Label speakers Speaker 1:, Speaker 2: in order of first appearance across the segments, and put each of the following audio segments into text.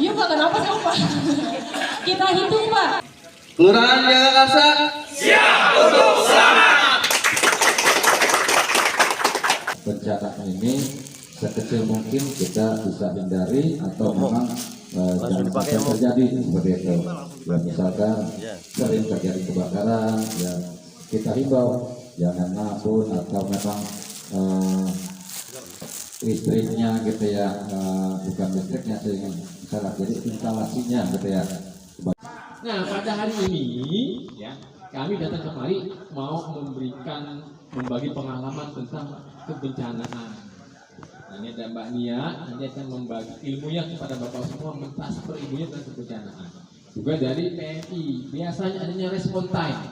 Speaker 1: Iya Pak, kenapa sih Pak? Kita hitung Pak.
Speaker 2: Kelurahan Jagakarsa siap untuk selamat.
Speaker 3: Bencana ini sekecil mungkin kita bisa hindari atau memang jangan sampai terjadi seperti itu. Ya, misalkan sering terjadi kebakaran, ya kita himbau jangan nabun atau memang listriknya gitu ya, bukan listriknya sehingga salah, jadi instalasinya gitu ya.
Speaker 4: Nah, pada hari ini ya kami datang kemari mau membagi pengalaman tentang kebencanaan. Ini ada Mbak Nia, nanti akan membagi ilmunya kepada Bapak semua, mentransfer ilmunya tentang kebencanaan. Juga dari TNI, biasanya adanya respon time.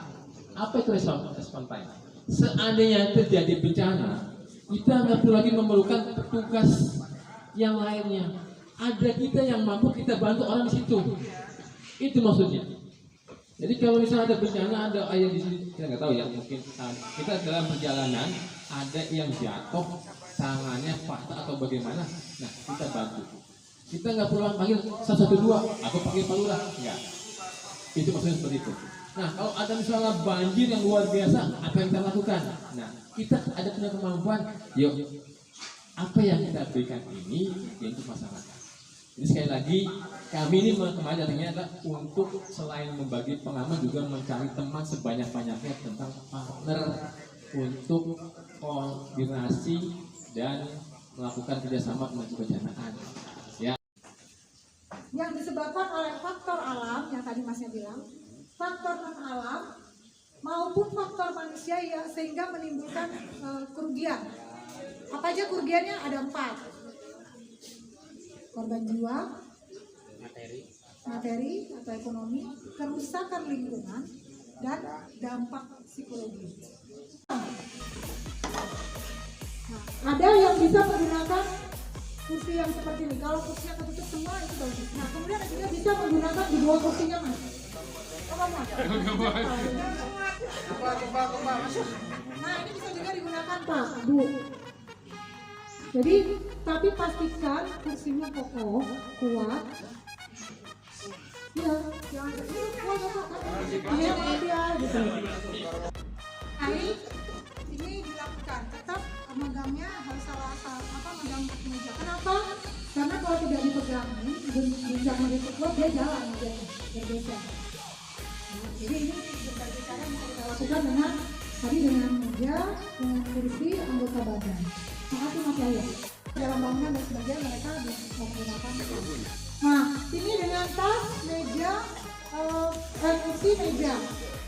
Speaker 4: Apa itu respon time? Seandainya terjadi bencana, kita nggak perlu lagi memerlukan petugas yang lainnya. Ada kita yang mampu, kita bantu orang di situ. Itu maksudnya. Jadi kalau misalnya ada bencana, ada ayah di sini, kita nggak tahu ya, mungkin kita dalam perjalanan ada yang jatuh, tangannya patah atau bagaimana, nah kita bantu. Kita nggak perlu panggil 112, aku panggil Pak Lurah, enggak. Itu maksudnya seperti itu. Nah kalau ada misalnya banjir yang luar biasa, apa yang kita lakukan? Nah kita ada punya kemampuan, yuk apa yang kita berikan ini untuk masyarakat. Jadi sekali lagi kami ini kemarin datangnya adalah untuk selain membagi pengalaman juga mencari teman sebanyak-banyaknya tentang partner untuk koordinasi dan melakukan kerjasama menuju kebencanaan. Ya.
Speaker 5: Yang disebabkan oleh faktor alam yang tadi Masnya bilang, faktor non alam maupun faktor manusia ya, sehingga menimbulkan kerugian. Apa aja kerugiannya? Ada 4. Korban jiwa, materi atau ekonomi, kerusakan lingkungan, dan dampak psikologi. Nah, ada yang bisa menggunakan kursi yang seperti ini. Kalau kursinya ketutup semua itu bagus. Nah, kemudian ada juga bisa menggunakan di bawah kursinya Mas. Nah, ini bisa juga digunakan Pak, Bu. Jadi, tapi pastikan kursinya kokoh, kuat. Ya, jangan kuat ya, gitu. Ini dilakukan, tetap megangnya harus megang meja. Kenapa? Karena kalau tidak dipegang, gunjang meja kuat dia jalan aja, bergeser. Nah, jadi ini berbagai cara bisa kita lakukan dengan meja, dengan kursi, anggota badan. Makasih Mas Yaya. Dalam bangunan dan sebagainya mereka bisa menggunakan. Nah, ini dengan tas, meja, kursi, meja.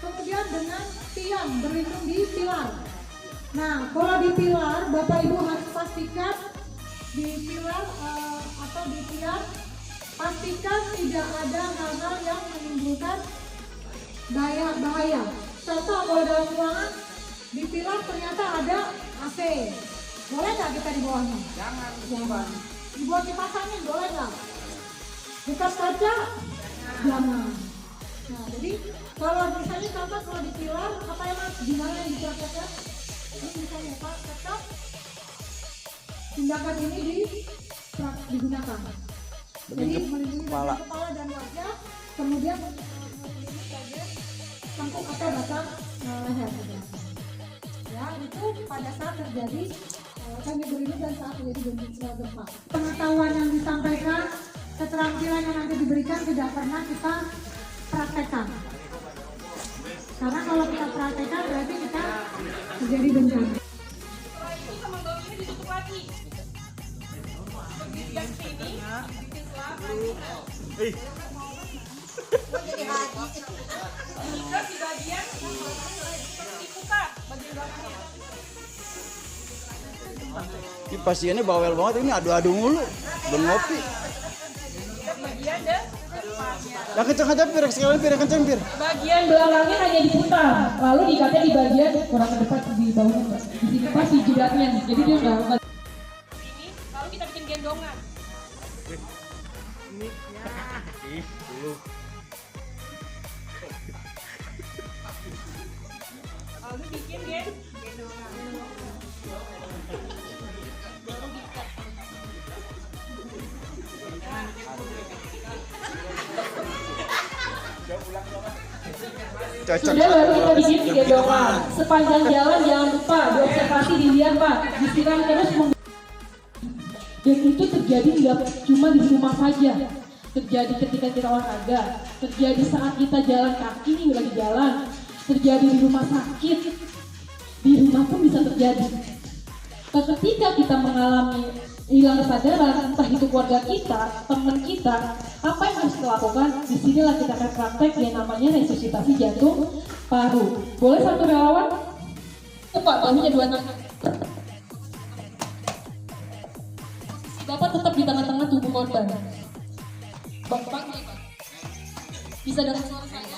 Speaker 5: Kemudian dengan tiang berlindung di pilar. Nah, kalau di pilar, Bapak Ibu harus pastikan di pilar atau di tiang, pastikan tidak ada hal-hal yang menimbulkan bahaya. Contoh kalau dalam ruangan di pilar ternyata ada AC. Boleh nggak kita di bawahnya? Jangan. Di bawah kipas angin boleh nggak? Buka kaca? Jangan. Nah, jadi kalau misalnya contoh kalau di pilar, apa ya Mas? Gimana yang dipraktekkan? Ini misalnya Pak, tetap tindakan ini digunakan. Jadi melindungi kepala dan wajah, kemudian tengkuk atau batang leher. Ya, itu pada saat terjadi kami berdiri dan saat terjadi gempa. Pengetahuan yang disampaikan, keterampilan yang nanti diberikan tidak pernah kita praktekkan. Karena kalau kita praktekkan berarti kita terjadi bencana.
Speaker 1: Setelah itu sama bau ini ditutup lagi. Begitu yang sini, bikin selatan. Jadi haji. Jika di bagian dibuka bagian belakangnya.
Speaker 6: Ini pasiennya bawel banget, ini adu-adu mulu, belum ngopi.
Speaker 1: Bagian depannya.
Speaker 6: Yang kenceng aja pir, sekali pir, yang kenceng pir.
Speaker 1: Bagian belakangnya hanya diputar, lalu diikatnya di bagian kurang ke depan di bawahnya, di sini pas di jidatnya, jadi dia nggak. Ini lalu kita bikin gendongan. Lalu bikin gendongan. Sudah baru kita bikin gendongan. Sepanjang jalan jangan lupa diobservasi, dilihat Pak, disiram terus. Dan itu terjadi tidak cuma di rumah saja, terjadi ketika kita olahraga, terjadi saat kita jalan kaki nih lagi jalan, terjadi di rumah sakit, di rumah pun bisa terjadi. Ketika kita mengalami hilang kesadaran, entah itu keluarga kita, teman kita, apa yang harus kita lakukan? Disinilah kita akan praktek yang namanya resusitasi jantung paru. Boleh satu relawan? Pak, bahunya 2 tangan. Bapak tetap di tengah-tengah tubuh korban. Bapak, bisa dengar suara saya?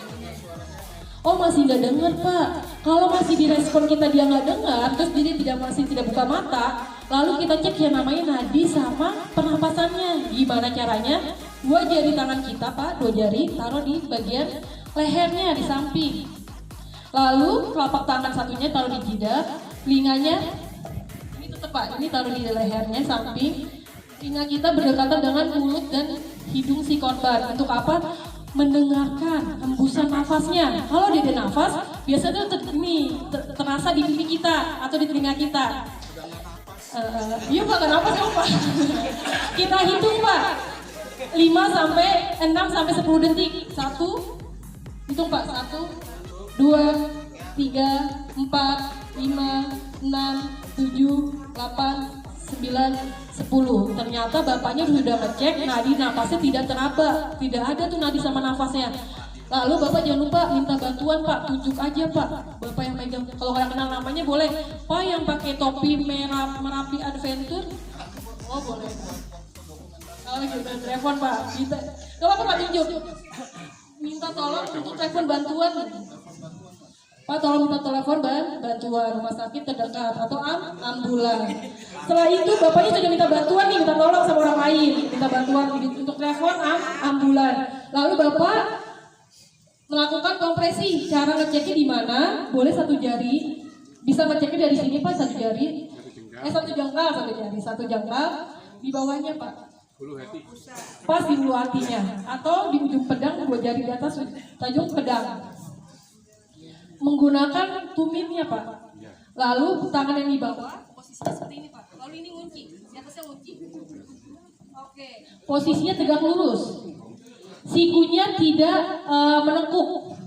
Speaker 1: Oh masih nggak dengar Pak. Kalau masih direspon kita dia nggak dengar, terus dia masih tidak buka mata, lalu kita cek yang namanya nadi sama pernapasannya. Gimana caranya? 2 jari tangan kita Pak, 2 jari taruh di bagian lehernya di samping. Lalu telapak tangan satunya taruh di jidat, telinganya ini tetap Pak, ini taruh di lehernya samping. Telinga kita berdekatan dengan mulut dan hidung si korban. Untuk apa? Mendengarkan hembusan nafasnya. Kalau dia ada nafas, biasanya terasa di pipi kita atau di telinga kita. Iya Pak, kenapa sih Pak? Kita hitung Pak, 5 sampai 6 sampai 10 detik. 1, hitung Pak, 1, 2, 3, 4, 5, 6, 7, 8, 9, 10. Ternyata bapaknya sudah ngecek nadi nafasnya tidak teraba, tidak ada tuh nadi sama nafasnya. Lalu bapak jangan lupa minta bantuan Pak, tunjuk aja Pak, bapak yang megang. Kalau nggak kenal namanya boleh Pak yang pakai topi merah Merapi Adventure. Oh boleh. Kalau gitu telepon Pak, kita. Kalau Pak tunjuk, minta tolong untuk telepon bantuan. Pak tolong minta telepon bantuan rumah sakit terdekat atau ambulan. Setelah itu bapaknya sudah minta bantuan nih, minta tolong sama orang lain, minta bantuan untuk telepon ambulan. Lalu bapak melakukan kompresi. Cara ngeceknya di mana? Boleh 1 jari, bisa ngeceknya dari sini Pak, 1 jari. 1 jangkal, 1 jangkal di bawahnya Pak. Pas di bulu hatinya atau di ujung pedang 2 jari di atas tajung pedang. Menggunakan tumitnya Pak. Lalu tangan yang di bawah posisinya seperti ini Pak. Lalu ini ngunci, di atasnya ngunci. Oke. Posisinya tegak lurus. Sikunya tidak menekuk.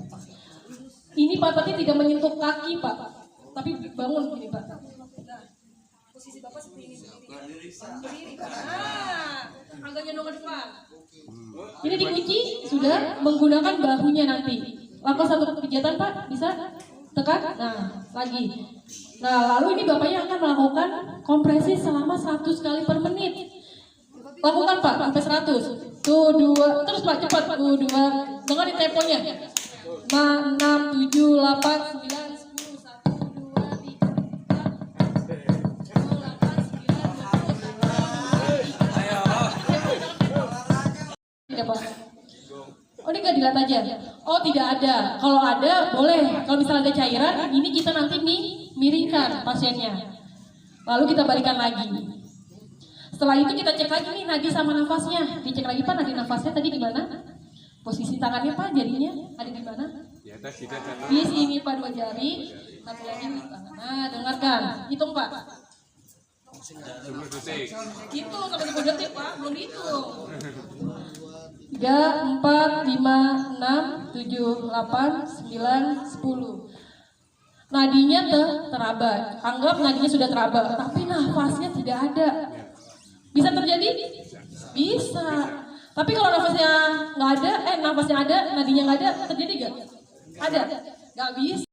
Speaker 1: Ini patahnya tidak menyentuh kaki Pak, tapi bangun begini Pak. Nah, posisi Bapak seperti ini. Berdiri Pak. Agak nyondong ke depan. Ini dikunci sudah, menggunakan bahunya nanti. Lakukan 1 kegiatan Pak, bisa tekan. Nah, lagi. Nah, lalu ini bapaknya akan melakukan kompresi selama 100 kali per menit. Lakukan Pak, sampai 100. Tuh 2, terus Pak cepat. Tuh 2, dengerin temponya. 5, 6, 7, 8, 9, 10, 1, 2, 3, 4, 8, 9, 10. Tidak Pak. Oh ini nggak dilihat aja. Oh tidak ada. Kalau ada boleh. Kalau misalnya ada cairan, ini kita nanti miringkan pasiennya. Lalu kita balikan lagi. Setelah itu kita cek lagi nih nadi sama nafasnya. Dicek lagi Pak nadi nafasnya tadi di mana? Posisi tangannya Pak jarinya ada di mana? Di sini Pak 2 jari. Satu lagi di tangan. Nah dengarkan. Hitung Pak. Itu sampai 10 detik Pak, belum hitung. 3, 4, 5, 6, 7, 8, 9, 10. Nadinya teraba. Anggap nadinya sudah teraba, tapi nafasnya tidak ada. Bisa terjadi? Bisa. Tapi kalau nafasnya nggak ada, nafasnya ada, nadinya nggak ada, terjadi nggak? Ada. Nggak bisa.